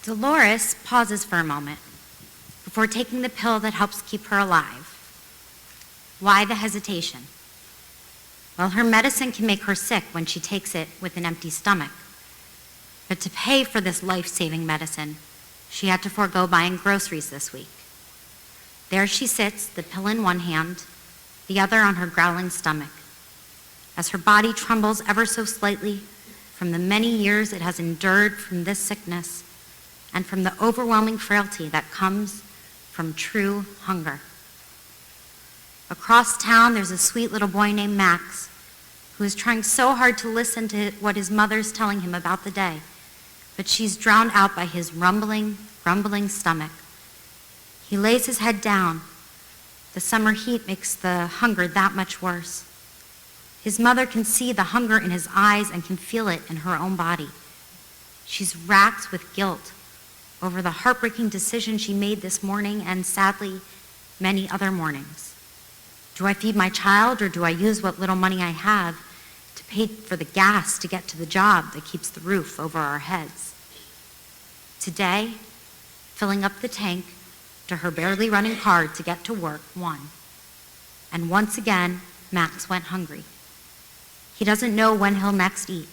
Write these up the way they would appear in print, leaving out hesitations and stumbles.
Dolores pauses for a moment before taking the pill that helps keep her alive. Why the hesitation? Well, her medicine can make her sick when she takes it with an empty stomach. But to pay for this life-saving medicine, she had to forego buying groceries this week. There she sits, the pill in one hand, the other on her growling stomach, as her body trembles ever so slightly from the many years it has endured from this sickness and from the overwhelming frailty that comes from true hunger. Across town, there's a sweet little boy named Max who is trying so hard to listen to what his mother's telling him about the day, but she's drowned out by his rumbling stomach. He lays his head down. The summer heat makes the hunger that much worse. His mother can see the hunger in his eyes and can feel it in her own body. She's racked with guilt over the heartbreaking decision she made this morning and, sadly, many other mornings. Do I feed my child, or do I use what little money I have to pay for the gas to get to the job that keeps the roof over our heads? Today, filling up the tank to her barely running car to get to work won. And once again, Max went hungry. He doesn't know when he'll next eat.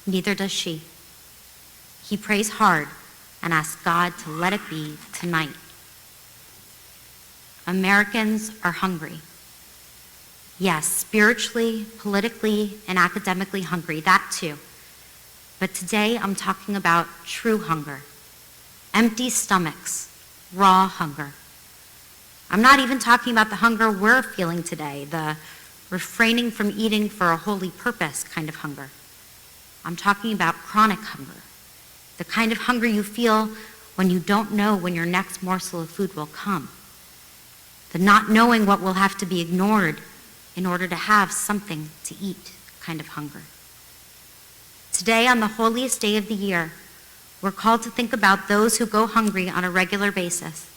Neither does she. He prays hard and asks God to let it be tonight. Americans are hungry. Yes, spiritually, politically, and academically hungry, that too. But today I'm talking about true hunger. Empty stomachs, raw hunger. I'm not even talking about the hunger we're feeling today, the refraining from eating for a holy purpose kind of hunger. I'm talking about chronic hunger, the kind of hunger you feel when you don't know when your next morsel of food will come, the not knowing what will have to be ignored in order to have something to eat kind of hunger. Today, on the holiest day of the year, we're called to think about those who go hungry on a regular basis.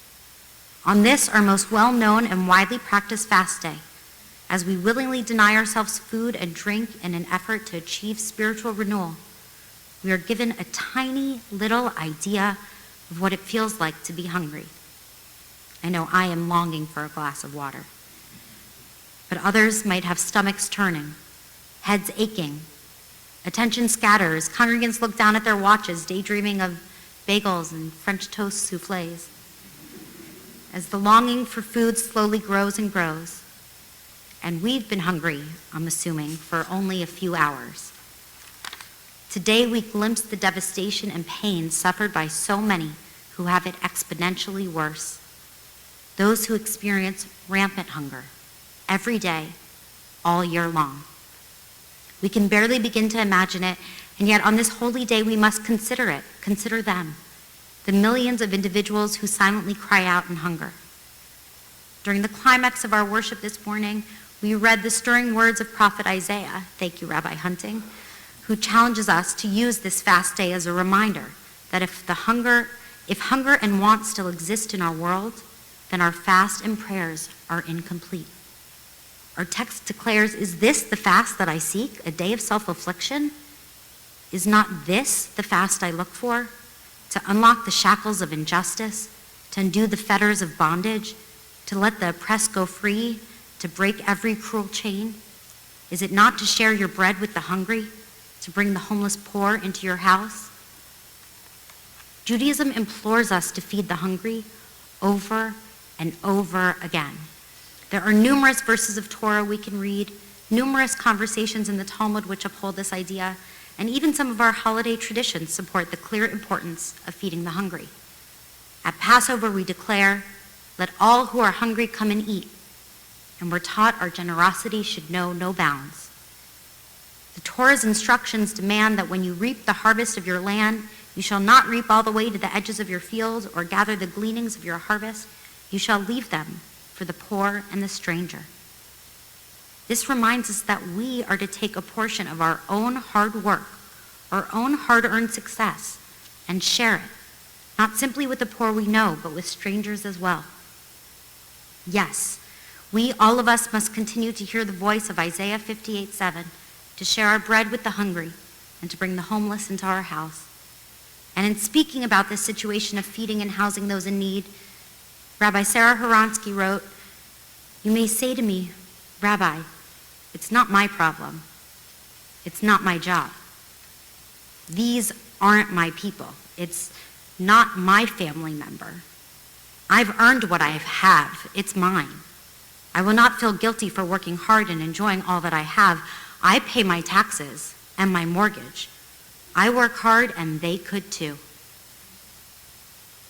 On this, our most well-known and widely practiced fast day, as we willingly deny ourselves food and drink in an effort to achieve spiritual renewal, we are given a tiny little idea of what it feels like to be hungry. I know I am longing for a glass of water. But others might have stomachs turning, heads aching, attention scatters, congregants look down at their watches, daydreaming of bagels and French toast soufflés. As the longing for food slowly grows and grows, and we've been hungry, I'm assuming, for only a few hours. Today we glimpse the devastation and pain suffered by so many who have it exponentially worse. Those who experience rampant hunger every day, all year long. We can barely begin to imagine it, and yet on this holy day we must consider it, consider them, the millions of individuals who silently cry out in hunger. During the climax of our worship this morning, we read the stirring words of prophet Isaiah, thank you, Rabbi Hunting, who challenges us to use this fast day as a reminder that if hunger and want still exist in our world, then our fast and prayers are incomplete. Our text declares, is this the fast that I seek, a day of self-affliction? Is not this the fast I look for? To unlock the shackles of injustice, to undo the fetters of bondage, to let the oppressed go free, to break every cruel chain? Is it not to share your bread with the hungry, to bring the homeless poor into your house? Judaism implores us to feed the hungry over and over again. There are numerous verses of Torah we can read, numerous conversations in the Talmud which uphold this idea, and even some of our holiday traditions support the clear importance of feeding the hungry. At Passover, we declare, "Let all who are hungry come and eat," and we're taught our generosity should know no bounds. The Torah's instructions demand that when you reap the harvest of your land, you shall not reap all the way to the edges of your field or gather the gleanings of your harvest. You shall leave them for the poor and the stranger. This reminds us that we are to take a portion of our own hard work, our own hard-earned success, and share it, not simply with the poor we know, but with strangers as well. Yes, we, all of us, must continue to hear the voice of Isaiah 58:7, to share our bread with the hungry and to bring the homeless into our house. And in speaking about this situation of feeding and housing those in need, Rabbi Sarah Horonsky wrote, "You may say to me, Rabbi, it's not my problem. It's not my job. These aren't my people. It's not my family member. I've earned what I have. It's mine. I will not feel guilty for working hard and enjoying all that I have. I pay my taxes and my mortgage. I work hard and they could too."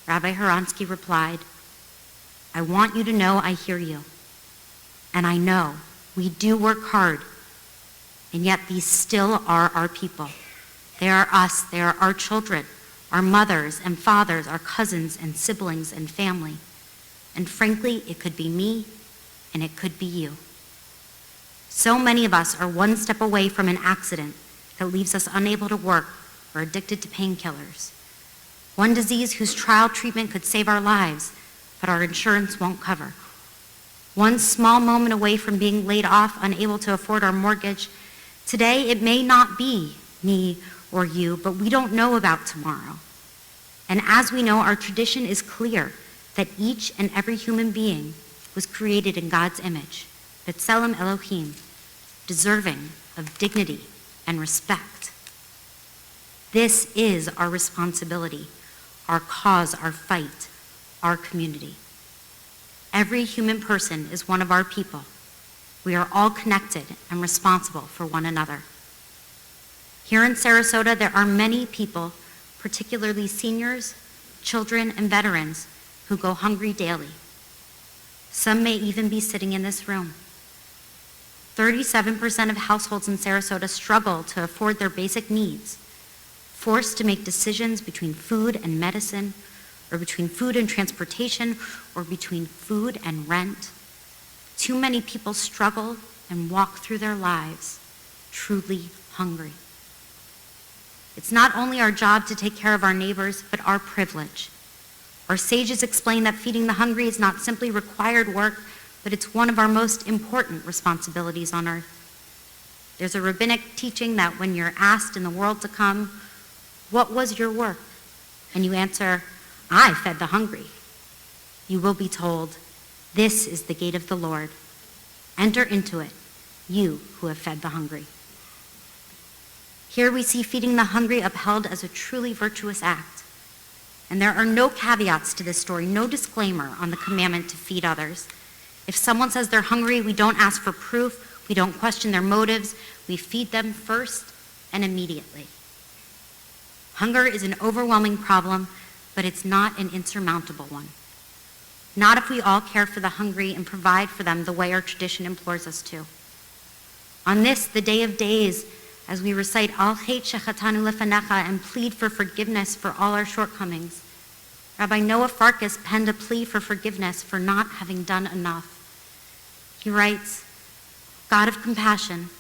Rabbi Horonsky replied, "I want you to know I hear you. And I know we do work hard, and yet these still are our people. They are us, they are our children, our mothers and fathers, our cousins and siblings and family. And frankly, it could be me, and it could be you. So many of us are one step away from an accident that leaves us unable to work or addicted to painkillers. One disease whose trial treatment could save our lives, but our insurance won't cover. One small moment away from being laid off, unable to afford our mortgage. Today, it may not be me or you, but we don't know about tomorrow. And as we know, our tradition is clear that each and every human being was created in God's image, B'Tselem Elohim, deserving of dignity and respect. This is our responsibility, our cause, our fight, our community. Every human person is one of our people. We are all connected and responsible for one another. Here in Sarasota, there are many people, particularly seniors, children, and veterans, who go hungry daily. Some may even be sitting in this room. 37% of households in Sarasota struggle to afford their basic needs, forced to make decisions between food and medicine, or between food and transportation, or between food and rent. Too many people struggle and walk through their lives truly hungry. It's not only our job to take care of our neighbors, but our privilege. Our sages explain that feeding the hungry is not simply required work, but it's one of our most important responsibilities on earth. There's a rabbinic teaching that when you're asked in the world to come, "What was your work?" and you answer, "I fed the hungry," you will be told, "This is the gate of the Lord. Enter into it, you who have fed the hungry." Here we see feeding the hungry upheld as a truly virtuous act. And there are no caveats to this story, no disclaimer on the commandment to feed others. If someone says they're hungry, we don't ask for proof, we don't question their motives, we feed them first and immediately. Hunger is an overwhelming problem, but it's not an insurmountable one. Not if we all care for the hungry and provide for them the way our tradition implores us to. On this, the Day of Days, as we recite Al Chet Shechatanu Lefanecha and plead for forgiveness for all our shortcomings, Rabbi Noah Farkas penned a plea for forgiveness for not having done enough. He writes, "God of compassion,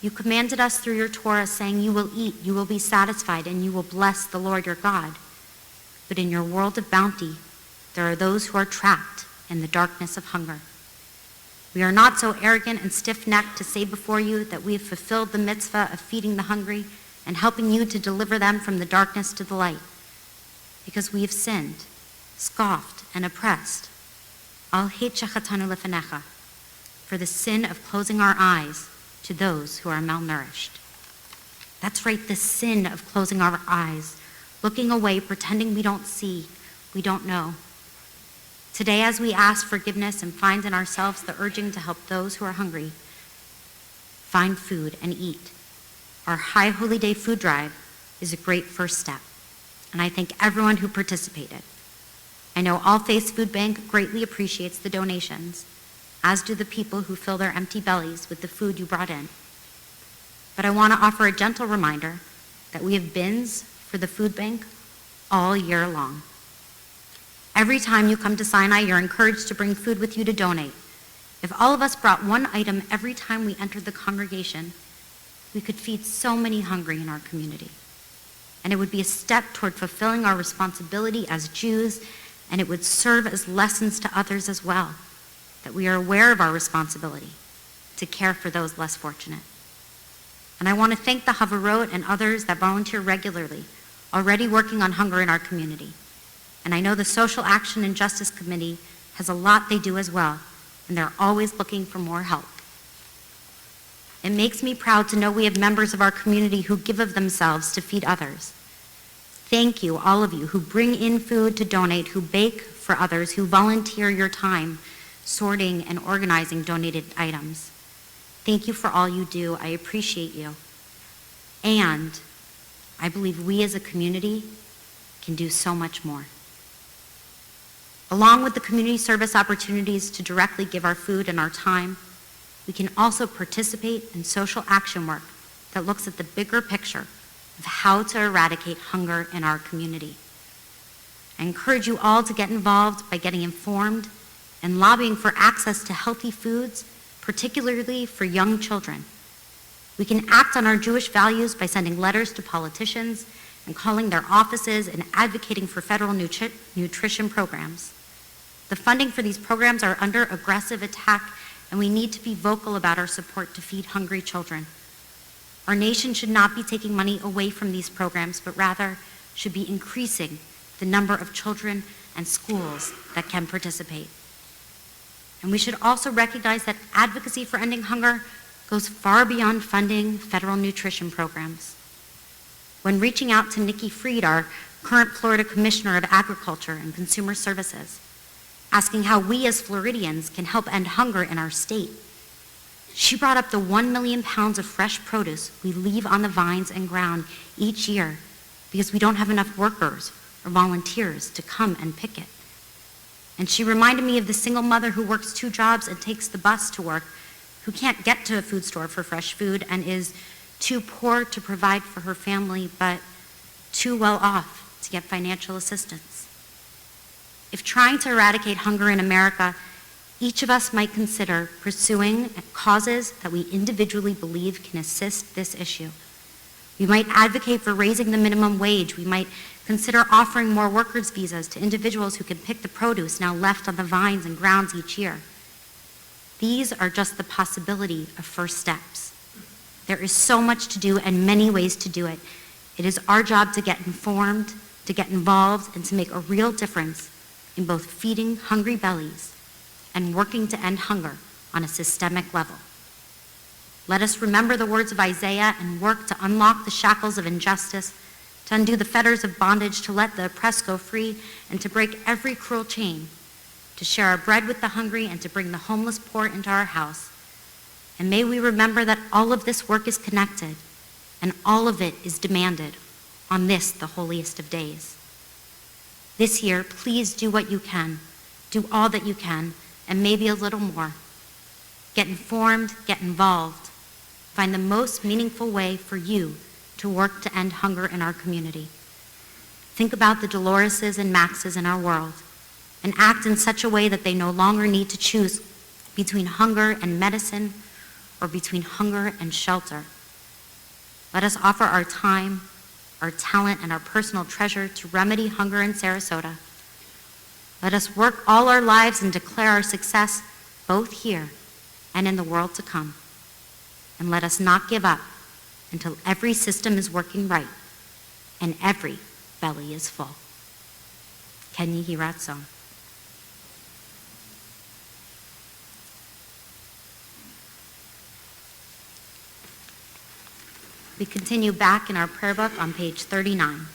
you commanded us through your Torah, saying you will eat, you will be satisfied, and you will bless the Lord your God. But in your world of bounty, there are those who are trapped in the darkness of hunger. We are not so arrogant and stiff-necked to say before you that we have fulfilled the mitzvah of feeding the hungry and helping you to deliver them from the darkness to the light, because we have sinned, scoffed, and oppressed. Al Chet Shechatanu Lefanecha, for the sin of closing our eyes to those who are malnourished." That's right, the sin of closing our eyes, looking away, pretending we don't see, we don't know. Today, as we ask forgiveness and find in ourselves the urging to help those who are hungry, find food and eat, our High Holy Day food drive is a great first step, and I thank everyone who participated. I know All Faiths Food Bank greatly appreciates the donations, as do the people who fill their empty bellies with the food you brought in. But I want to offer a gentle reminder that we have bins for the food bank all year long. Every time you come to Sinai, you're encouraged to bring food with you to donate. If all of us brought one item every time we entered the congregation, we could feed so many hungry in our community. And it would be a step toward fulfilling our responsibility as Jews, and it would serve as lessons to others as well, that we are aware of our responsibility to care for those less fortunate. And I want to thank the Havarot and others that volunteer regularly, already working on hunger in our community. And I know the Social Action and Justice Committee has a lot they do as well, and they're always looking for more help. It makes me proud to know we have members of our community who give of themselves to feed others. Thank you, all of you who bring in food to donate, who bake for others, who volunteer your time sorting and organizing donated items. Thank you for all you do. I appreciate you. And I believe we as a community can do so much more. Along with the community service opportunities to directly give our food and our time, we can also participate in social action work that looks at the bigger picture of how to eradicate hunger in our community. I encourage you all to get involved by getting informed and lobbying for access to healthy foods, particularly for young children. We can act on our Jewish values by sending letters to politicians and calling their offices and advocating for federal nutrition programs. The funding for these programs are under aggressive attack, and we need to be vocal about our support to feed hungry children. Our nation should not be taking money away from these programs, but rather should be increasing the number of children and schools that can participate. And we should also recognize that advocacy for ending hunger goes far beyond funding federal nutrition programs. When reaching out to Nikki Fried, our current Florida Commissioner of Agriculture and Consumer Services, asking how we as Floridians can help end hunger in our state, she brought up the 1 million pounds of fresh produce we leave on the vines and ground each year because we don't have enough workers or volunteers to come and pick it. And she reminded me of the single mother who works 2 jobs and takes the bus to work, who can't get to a food store for fresh food and is too poor to provide for her family, but too well off to get financial assistance. If trying to eradicate hunger in America, each of us might consider pursuing causes that we individually believe can assist this issue. We might advocate for raising the minimum wage. We might consider offering more workers' visas to individuals who can pick the produce now left on the vines and grounds each year. These are just the possibility of first steps. There is so much to do and many ways to do it. It is our job to get informed, to get involved, and to make a real difference in both feeding hungry bellies and working to end hunger on a systemic level. Let us remember the words of Isaiah and work to unlock the shackles of injustice, to undo the fetters of bondage, to let the oppressed go free, and to break every cruel chain, to share our bread with the hungry, and to bring the homeless poor into our house. And may we remember that all of this work is connected, and all of it is demanded on this, the holiest of days. This year, please do what you can, do all that you can, and maybe a little more. Get informed, get involved. Find the most meaningful way for you to work to end hunger in our community. Think about the Doloreses and Maxes in our world and act in such a way that they no longer need to choose between hunger and medicine or between hunger and shelter. Let us offer our time, our talent, and our personal treasure to remedy hunger in Sarasota. Let us work all our lives and declare our success both here and in the world to come. And let us not give up until every system is working right and every belly is full. Ken Yehi Ratzon. We continue back in our prayer book on page 39.